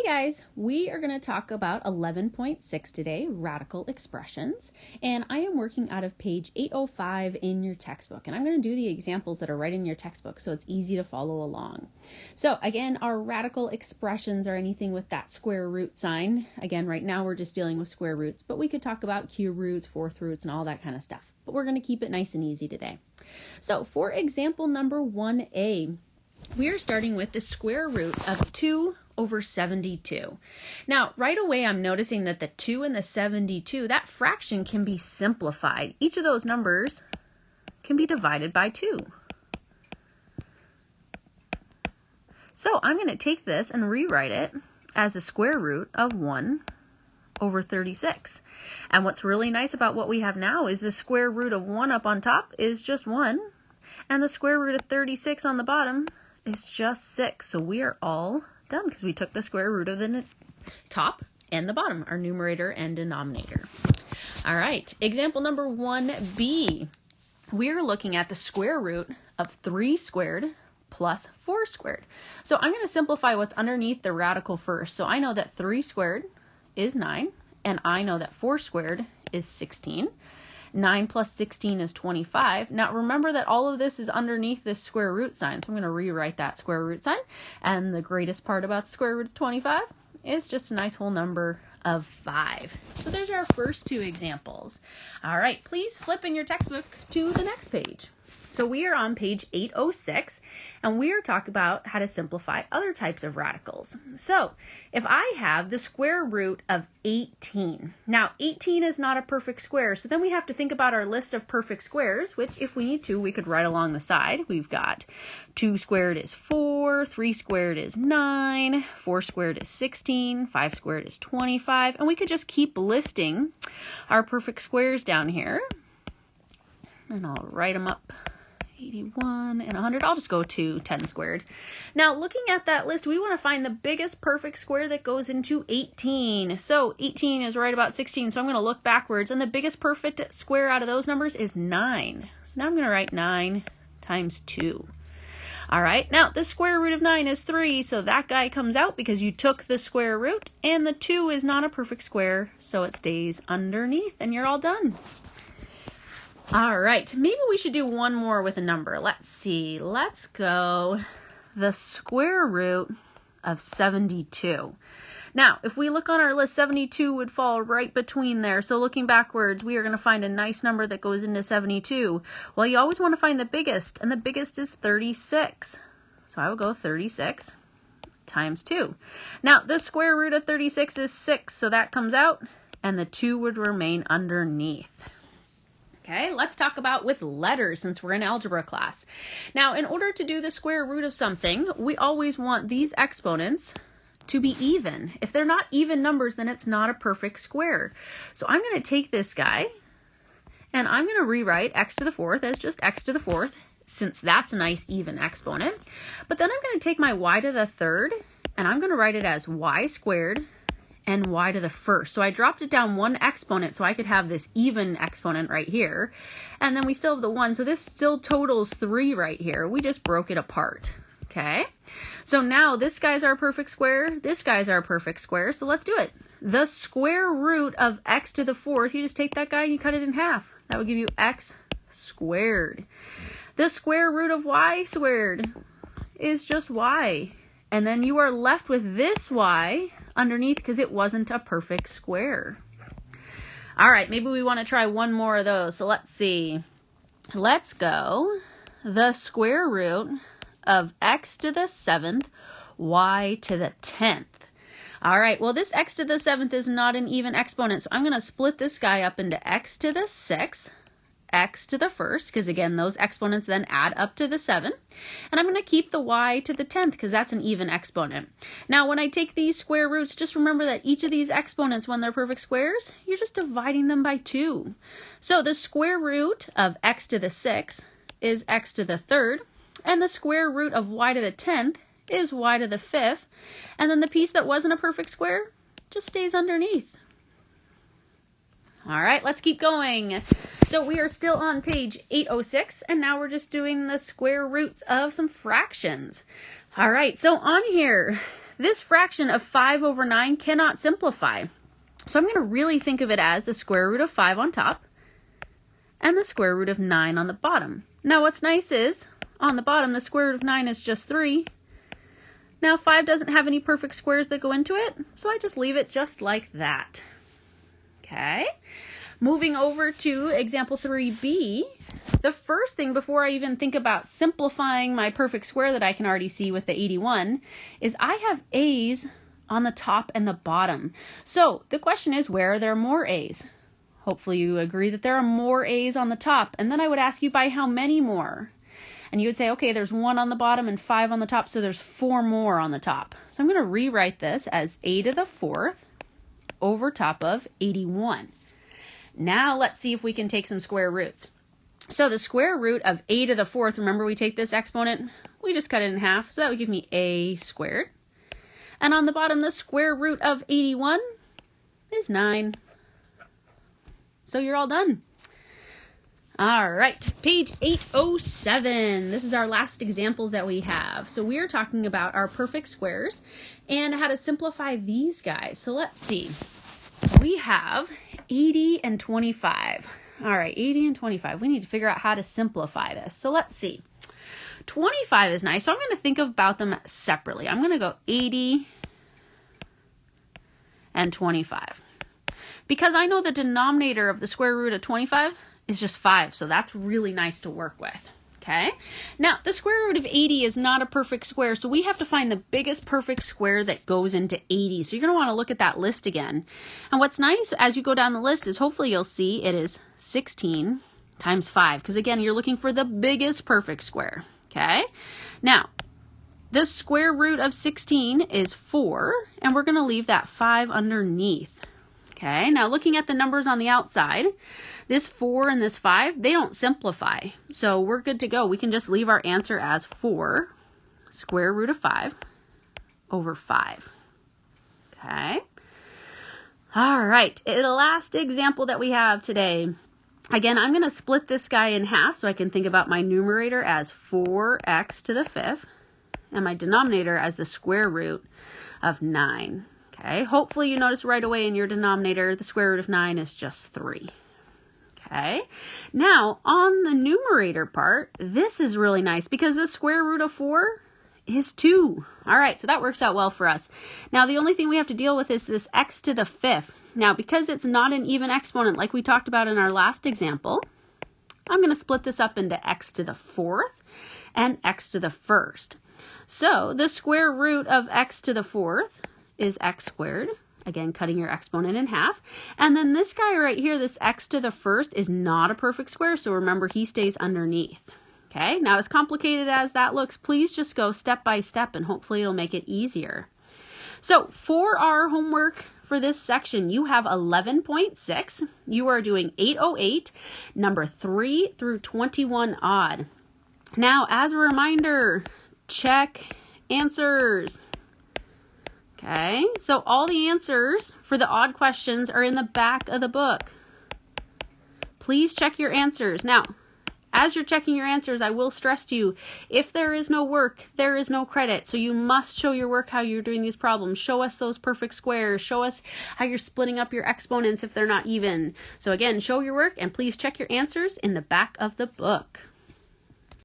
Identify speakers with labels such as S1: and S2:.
S1: guys, we are going to talk about 11.6 today, radical expressions, and I am working out of page 805 in your textbook, and I'm going to do the examples that are right in your textbook so it's easy to follow along. So again, our radical expressions are anything with that square root sign. Again, right now we're just dealing with square roots, but we could talk about cube roots, fourth roots, and all that kind of stuff, but we're going to keep it nice and easy today. So for example number 1a, we are starting with the square root of 2 over 72. Now, right away, I'm noticing that the 2 and the 72, that fraction can be simplified. Each of those numbers can be divided by 2. So I'm going to take this and rewrite it as the square root of 1 over 36. And what's really nice about what we have now is the square root of 1 up on top is just 1, and the square root of 36 on the bottom is just 6. So we are all done because we took the square root of the top and the bottom, our numerator and denominator. All right, example number 1b. We're looking at the square root of 3 squared plus 4 squared. So I'm going to simplify what's underneath the radical first. So I know that 3 squared is 9, and I know that 4 squared is 16. 9 plus 16 is 25. Now remember that all of this is underneath this square root sign, so I'm going to rewrite that square root sign. And the greatest part about the square root of 25 is just a nice whole number of 5. So there's our first two examples. All right, please flip in your textbook to the next page. So we are on page 806, and we are talking about how to simplify other types of radicals. So if I have the square root of 18, now 18 is not a perfect square, so then we have to think about our list of perfect squares, which if we need to, we could write along the side. We've got 2 squared is 4, 3 squared is 9, 4 squared is 16, 5 squared is 25, and we could just keep listing our perfect squares down here, and I'll write them up. 81 and 100. I'll just go to 10 squared. Now, looking at that list, we want to find the biggest perfect square that goes into 18. So 18 is right about 16, so I'm going to look backwards, and the biggest perfect square out of those numbers is 9. So now I'm going to write 9 times 2. All right, now the square root of 9 is 3, so that guy comes out because you took the square root, and the 2 is not a perfect square, so it stays underneath, and you're all done. All right, maybe we should do one more with a number. Let's see. Let's go the square root of 72. Now, if we look on our list, 72 would fall right between there. So looking backwards, we are going to find a nice number that goes into 72. Well, you always want to find the biggest, and the biggest is 36. So I will go 36 times 2. Now, the square root of 36 is 6, so that comes out, and the 2 would remain underneath. Okay, let's talk about with letters since we're in algebra class. Now, in order to do the square root of something, we always want these exponents to be even. If they're not even numbers, then it's not a perfect square. So I'm going to take this guy, and I'm going to rewrite x to the 4th as just x to the 4th, since that's a nice even exponent. But then I'm going to take my y to the 3rd, and I'm going to write it as y squared and y to the 1st. So I dropped it down one exponent so I could have this even exponent right here. And then we still have the 1. So this still totals 3 right here. We just broke it apart. Okay? So now this guy's our perfect square. This guy's our perfect square. So let's do it. The square root of x to the 4th, you just take that guy and you cut it in half. That would give you x squared. The square root of y squared is just y. And then you are left with this y underneath because it wasn't a perfect square. All right, maybe we want to try one more of those. So let's see. Let's go the square root of x to the 7th, y to the 10th. All right, well, this x to the 7th is not an even exponent, so I'm going to split this guy up into x to the 6th, x to the 1st, because again, those exponents then add up to the 7. And I'm going to keep the y to the 10th, because that's an even exponent. Now, when I take these square roots, just remember that each of these exponents, when they're perfect squares, you're just dividing them by 2. So the square root of x to the 6th is x to the 3rd, and the square root of y to the 10th is y to the 5th, and then the piece that wasn't a perfect square just stays underneath. All right, let's keep going. So we are still on page 806, and now we're just doing the square roots of some fractions. All right, so on here, this fraction of 5 over 9 cannot simplify. So I'm going to really think of it as the square root of 5 on top and the square root of 9 on the bottom. Now what's nice is, on the bottom, the square root of 9 is just 3. Now 5 doesn't have any perfect squares that go into it, so I just leave it just like that. Okay, moving over to example 3b, the first thing before I even think about simplifying my perfect square that I can already see with the 81 is I have a's on the top and the bottom. So the question is, where are there more a's? Hopefully you agree that there are more a's on the top, and then I would ask you by how many more? And you would say, okay, there's 1 on the bottom and 5 on the top, so there's 4 more on the top. So I'm going to rewrite this as a to the 4th over top of 81. Now let's see if we can take some square roots. So the square root of a to the 4th, remember we take this exponent, we just cut it in half, so that would give me a squared. And on the bottom, the square root of 81 is 9. So you're all done. All right, page 807. This is our last examples that we have. So we are talking about our perfect squares and how to simplify these guys. So let's see. We have 80 and 25. All right, 80 and 25. We need to figure out how to simplify this. So let's see. 25 is nice, so I'm going to think about them separately. I'm going to go 80 and 25. Because I know the denominator of the square root of 25 is just 5, so that's really nice to work with. Okay, now the square root of 80 is not a perfect square, so we have to find the biggest perfect square that goes into 80. So you're going to want to look at that list again. And what's nice as you go down the list is hopefully you'll see it is 16 times 5, because again, you're looking for the biggest perfect square. Okay, now the square root of 16 is 4, and we're going to leave that 5 underneath. Okay, now looking at the numbers on the outside, this 4 and this 5, they don't simplify. So we're good to go. We can just leave our answer as 4 square root of 5 over 5. Okay. All right, the last example that we have today. Again, I'm going to split this guy in half so I can think about my numerator as 4x to the 5th and my denominator as the square root of 9. Okay, hopefully you notice right away in your denominator, the square root of 9 is just 3. Okay, now on the numerator part, this is really nice because the square root of 4 is 2. All right, so that works out well for us. Now the only thing we have to deal with is this x to the 5th. Now because it's not an even exponent like we talked about in our last example, I'm going to split this up into x to the 4th and x to the 1st. So the square root of x to the 4th is x squared. Again, cutting your exponent in half. And then this guy right here, this x to the 1st, is not a perfect square, so remember he stays underneath. Okay, now as complicated as that looks, please just go step by step and hopefully it'll make it easier. So for our homework for this section, you have 11.6. You are doing 808, number 3 through 21 odd. Now, as a reminder, check answers. Okay, so all the answers for the odd questions are in the back of the book. Please check your answers. Now, as you're checking your answers, I will stress to you, if there is no work, there is no credit. So you must show your work how you're doing these problems. Show us those perfect squares. Show us how you're splitting up your exponents if they're not even. So again, show your work and please check your answers in the back of the book.